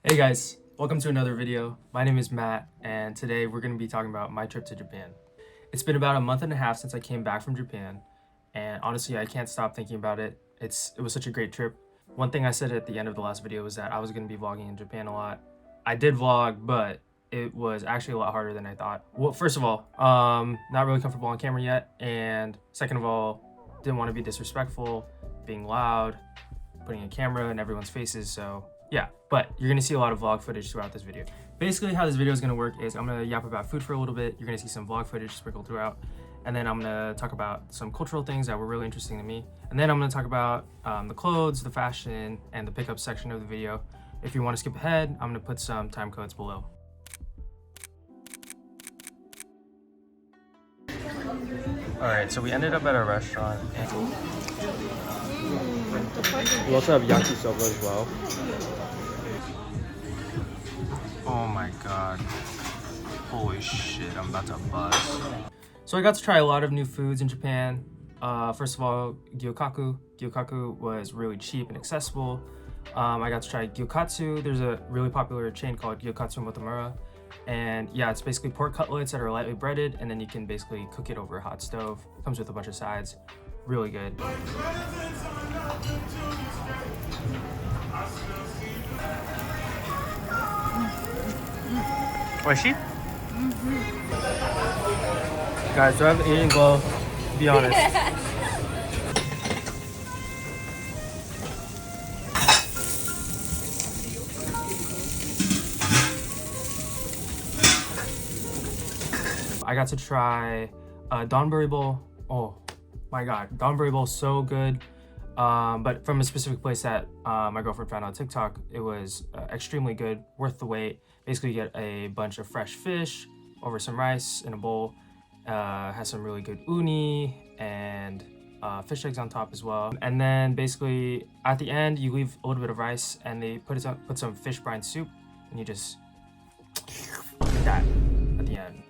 Hey guys, welcome to another video. My name is Matt, and today we're going to be talking about my trip to Japan. It's been about a month and a half since I came back from Japan, and honestly I can't stop thinking about it. It was such a great trip. One thing I said at the end of the last video was that I was going to be vlogging in Japan a lot. I did vlog, but it was actually a lot harder than I thought. Well, first of all, not really comfortable on camera yet, and second of all, didn't want to be disrespectful, being loud, putting a camera in everyone's faces, so yeah, but you're gonna see a lot of vlog footage throughout this video. Basically, how this video is gonna work is I'm gonna yap about food for a little bit. You're gonna see some vlog footage sprinkled throughout, and then I'm gonna talk about some cultural things that were really interesting to me. And then I'm gonna talk about the clothes, the fashion, and the pickup section of the video. If you want to skip ahead, I'm gonna put some time codes below. All right, so we ended up at a restaurant. We also have yakisoba as well. Oh my god. Holy shit, I'm about to buzz. So I got to try a lot of new foods in Japan. First of all, gyokatsu. Gyokatsu was really cheap and accessible. I got to try gyokatsu. There's a really popular chain called Gyokatsu Motomura. And yeah, it's basically pork cutlets that are lightly breaded, and then you can basically cook it over a hot stove. Comes with a bunch of sides. Really good. Issey? Guys, do I have an eating glow? Be honest. I got to try donburi bowl. Oh my god, donburi bowl is so good. But from a specific place that my girlfriend found on TikTok, it was extremely good, worth the wait. Basically, you get a bunch of fresh fish over some rice in a bowl. Has some really good uni and fish eggs on top as well. And then basically at the end, you leave a little bit of rice, and they put some fish brine soup, and you just like that at the end.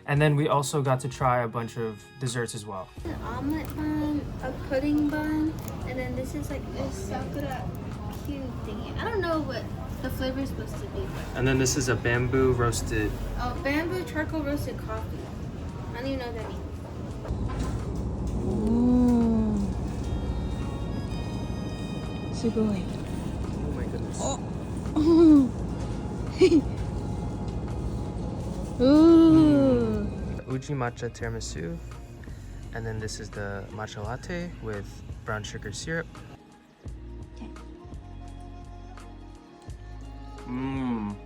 And then we also got to try a bunch of desserts as well. An omelet bun, a pudding bun, and then this is like a sakura cube thingy. I don't know what the flavor is supposed to be. And then this is a bamboo roasted. Oh, bamboo charcoal roasted coffee. I don't even know what that means. Oh my goodness. Ooh. Uji matcha tiramisu, and then this is the matcha latte with brown sugar syrup. And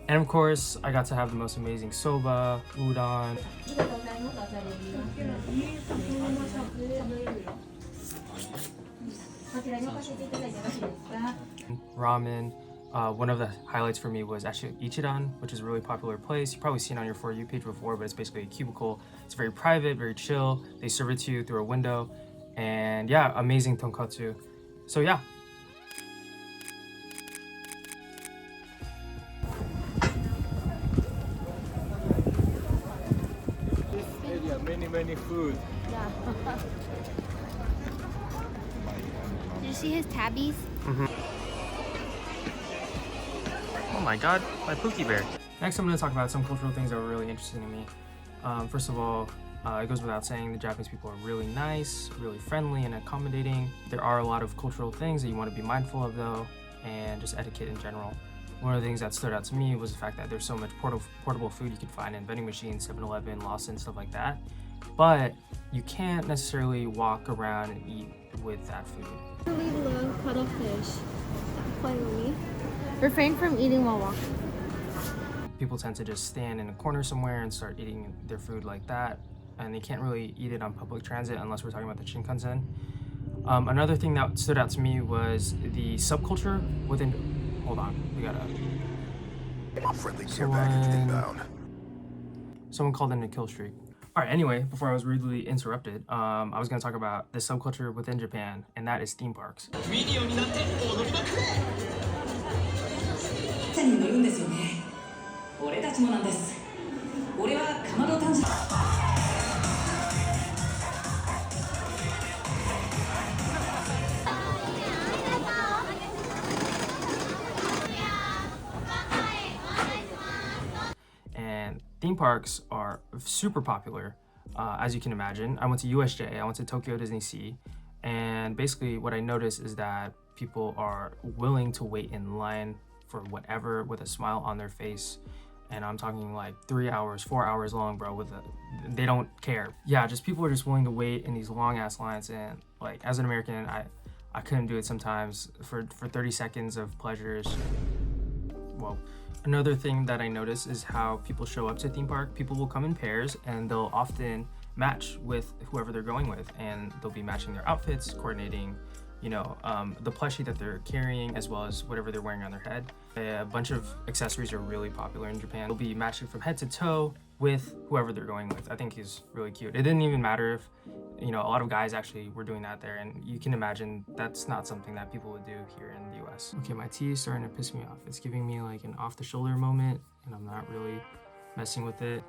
of course, I got to have the most amazing soba, udon, ramen. One of the highlights for me was actually Ichiran, which is a really popular place. You've probably seen it on your For You page before, but it's basically a cubicle. It's very private, very chill. They serve it to you through a window. And yeah, amazing tonkatsu. So yeah. This area, many food. Yeah. Did you see his tabbies? Oh my god, my Pookie Bear. Next, I'm going to talk about some cultural things that were really interesting to me. First of all, it goes without saying, the Japanese people are really nice, really friendly and accommodating. There are a lot of cultural things that you want to be mindful of though, and just etiquette in general. One of the things that stood out to me was the fact that there's so much portable food you can find in vending machines, 7-Eleven, Lawson, stuff like that. But you can't necessarily walk around and eat with that food. I really love cuttlefish. Play with me. Refrain from eating while walking. People tend to just stand in a corner somewhere and start eating their food like that, and they can't really eat it on public transit unless we're talking about the Shinkansen. Another thing that stood out to me was the subculture within. Hold on, we gotta. Friendly care package inbound. Someone called in a kill streak. All right, anyway, before I was rudely interrupted, I was gonna talk about the subculture within Japan, and that is theme parks. に乗るんですよね。俺たちもなんです。俺はかまど短車。theme parks are super popular, as you can imagine. I went to USJ, I went to Tokyo Disney Sea, and basically what I noticed is that people are willing to wait in line for whatever with a smile on their face. And I'm talking like 3 hours, 4 hours long, bro, they don't care. Yeah, just people are just willing to wait in these long ass lines, and like as an American, I couldn't do it sometimes for 30 seconds of pleasures. Whoa. Another thing that I notice is how people show up to theme park. People will come in pairs and they'll often match with whoever they're going with, and they'll be matching their outfits, coordinating, you know, the plushie that they're carrying as well as whatever they're wearing on their head. A bunch of accessories are really popular in Japan. They'll be matching from head to toe with whoever they're going with. I think he's really cute. It didn't even matter if, you know, a lot of guys actually were doing that there, and you can imagine that's not something that people would do here in the US. Okay, my tea is starting to piss me off. It's giving me like an off the shoulder moment, and I'm not really messing with it.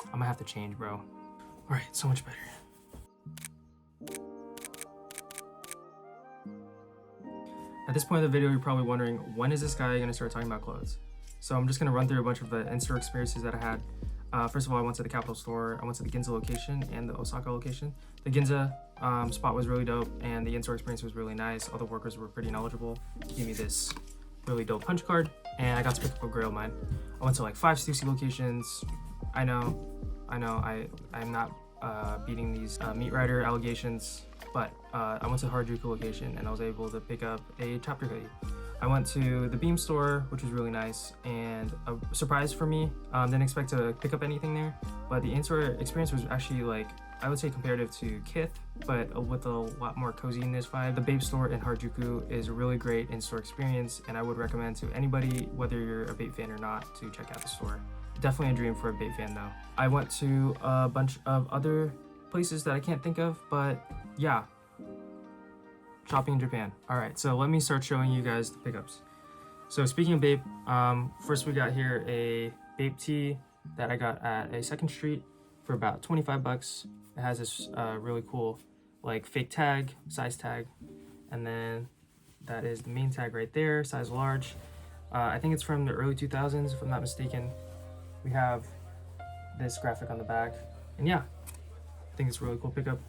I'm gonna have to change, bro. All right, so much better. At this point of the video, you're probably wondering, when is this guy gonna start talking about clothes? So I'm just gonna run through a bunch of the in-store experiences that I had. First of all, I went to the Kapital store, I went to the Ginza location and the Osaka location. The Ginza spot was really dope, and the in-store experience was really nice. All the workers were pretty knowledgeable. They gave me this really dope punch card, and I got to pick up a grill of mine. I went to like 5 Stussy locations. I know, I'm not beating these meat rider allegations, but I went to the Harajuku location and I was able to pick up a chapter hoodie. I went to the Beam store, which was really nice and a surprise for me. Didn't expect to pick up anything there, but the in-store experience was actually, like, I would say comparative to Kith, but with a lot more coziness vibe. The Babe store in Harajuku is a really great in-store experience, and I would recommend to anybody, whether you're a Babe fan or not, to check out the store. Definitely a dream for a Babe fan though. I went to a bunch of other places that I can't think of, but yeah. Shopping in Japan. All right, so let me start showing you guys the pickups. So speaking of Babe, first we got here a Babe tee that I got at a 2nd Street for about 25 bucks. It has this really cool like fake tag, size tag, and then that is the main tag right there, size large. I think it's from the early 2000s, if I'm not mistaken. We have this graphic on the back, and yeah, I think it's a really cool pickup.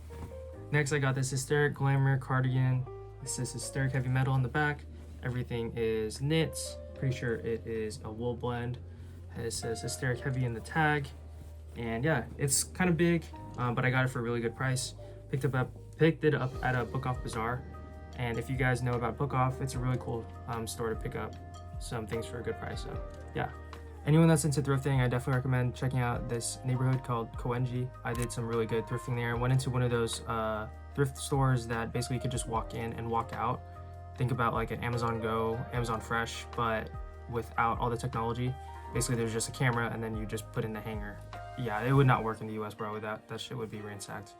Next, I got this Hysteric Glamour cardigan. It says Hysteric Heavy Metal on the back. Everything is knits. Pretty sure it is a wool blend. It says Hysteric Heavy in the tag. And yeah, it's kind of big, but I got it for a really good price. Picked it up at a Book Off Bazaar. And if you guys know about Book Off, it's a really cool store to pick up some things for a good price. So yeah. Anyone that's into thrifting, I definitely recommend checking out this neighborhood called Koenji. I did some really good thrifting there. I went into one of those thrift stores that basically you could just walk in and walk out. Think about like an Amazon Go, Amazon Fresh, but without all the technology. Basically there's just a camera and then you just put in the hanger. Yeah, it would not work in the US, bro. That shit would be ransacked.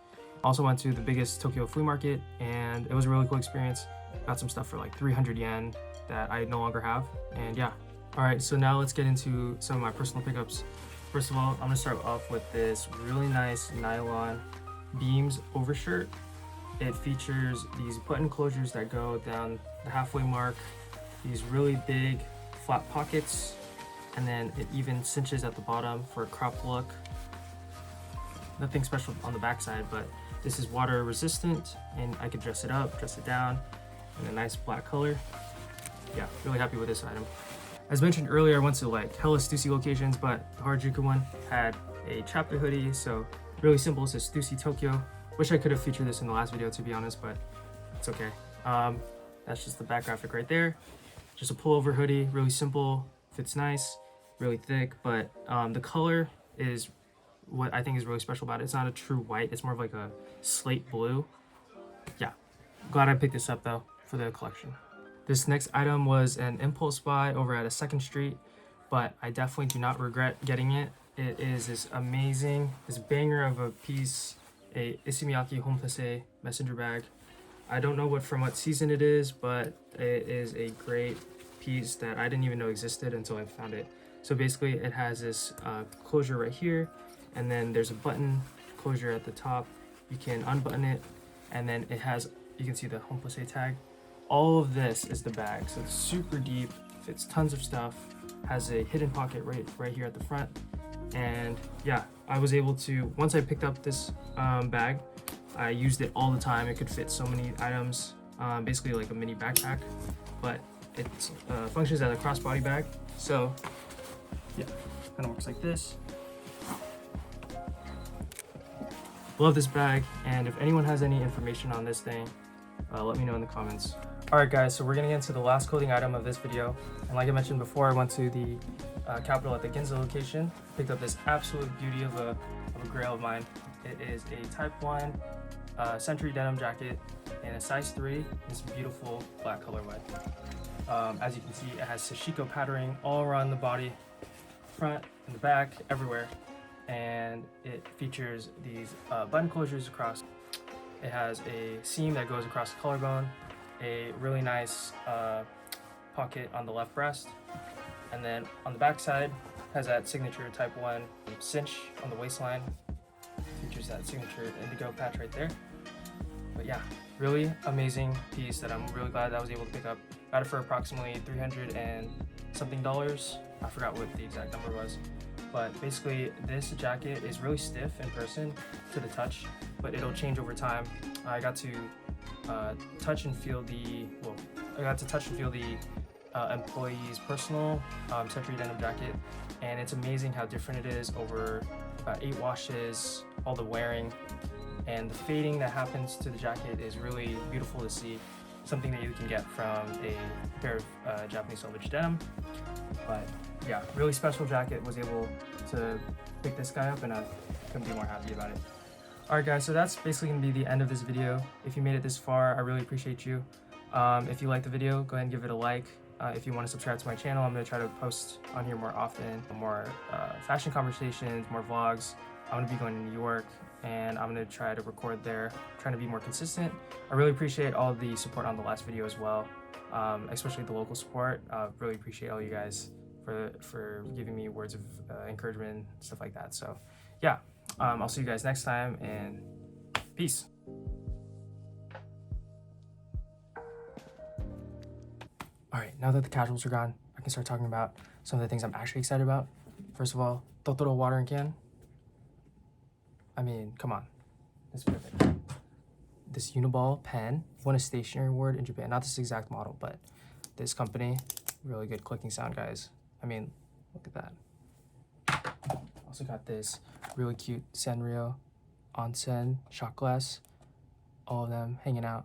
Also went to the biggest Tokyo flea market, and it was a really cool experience. Got some stuff for like 300 yen that I no longer have, and yeah. All right, so now let's get into some of my personal pickups. First of all, I'm gonna start off with this really nice nylon Beams overshirt. It features these button closures that go down the halfway mark, these really big flat pockets, and then it even cinches at the bottom for a crop look. Nothing special on the backside, but this is water resistant, and I could dress it up, dress it down in a nice black color. Yeah, really happy with this item. As mentioned earlier, I went to like hella Stussy locations, but the Harajuku one had a chapter hoodie, so really simple. It says Stussy Tokyo. Wish I could have featured this in the last video, to be honest, but it's okay. That's just the back graphic right there. Just a pullover hoodie, really simple, fits nice, really thick, but the color is what I think is really special about it. It's not a true white, it's more of like a slate blue. Yeah, glad I picked this up though for the collection. This next item was an impulse buy over at a 2nd Street, but I definitely do not regret getting it. It is this amazing, this banger of a piece, a Issey Miyake home plissé messenger bag. I don't know from what season it is, but it is a great piece that I didn't even know existed until I found it. So basically it has this closure right here, and then there's a button closure at the top. You can unbutton it, and then it has, you can see the home plissé tag. All of this is the bag, so it's super deep, fits tons of stuff, has a hidden pocket right here at the front, And yeah, I was able to, once I picked up this bag, I used it all the time. It could fit so many items, basically like a mini backpack, but it functions as a crossbody bag. So yeah, kind of works like this. Love this bag, and if anyone has any information on this thing, let me know in the comments. Alright guys, so we're gonna get into the last clothing item of this video. And like I mentioned before, I went to the Kapital at the Ginza location, picked up this absolute beauty of a grail of mine. It is a Type 1 Century denim jacket in a size 3, this beautiful black colorway. As you can see, it has sashiko patterning all around the body, front and the back, everywhere. And it features these button closures across. It has a seam that goes across the collarbone, a really nice pocket on the left breast, and then on the back side has that signature Type 1 cinch on the waistline. Features that signature indigo patch right there. But yeah, really amazing piece that I'm really glad that I was able to pick up. Got it for approximately $300 and something. I forgot what the exact number was. But basically, this jacket is really stiff in person to the touch, but it'll change over time. I got to touch and feel the employee's personal Century denim jacket, and it's amazing how different it is over 8 washes, all the wearing, and the fading that happens to the jacket is really beautiful to see. Something that you can get from a pair of Japanese salvage denim. But yeah, really special jacket. Was able to pick this guy up, and I couldn't be more happy about it. Alright guys, so that's basically going to be the end of this video. If you made it this far, I really appreciate you. If you liked the video, go ahead and give it a like. If you want to subscribe to my channel, I'm going to try to post on here more often, more fashion conversations, more vlogs. I'm going to be going to New York, and I'm going to try to record there, trying to be more consistent. I really appreciate all the support on the last video as well, especially the local support. Really appreciate all you guys for giving me words of encouragement, stuff like that. So yeah, I'll see you guys next time, and peace. All right, now that the casuals are gone, I can start talking about some of the things I'm actually excited about. First of all, Totoro watering can. I mean, come on, it's perfect. This Uniball pen won a stationery award in Japan. Not this exact model, but this company, really good clicking sound, guys. I mean, look at that. Also got this really cute Sanrio onsen shot glass. All of them hanging out.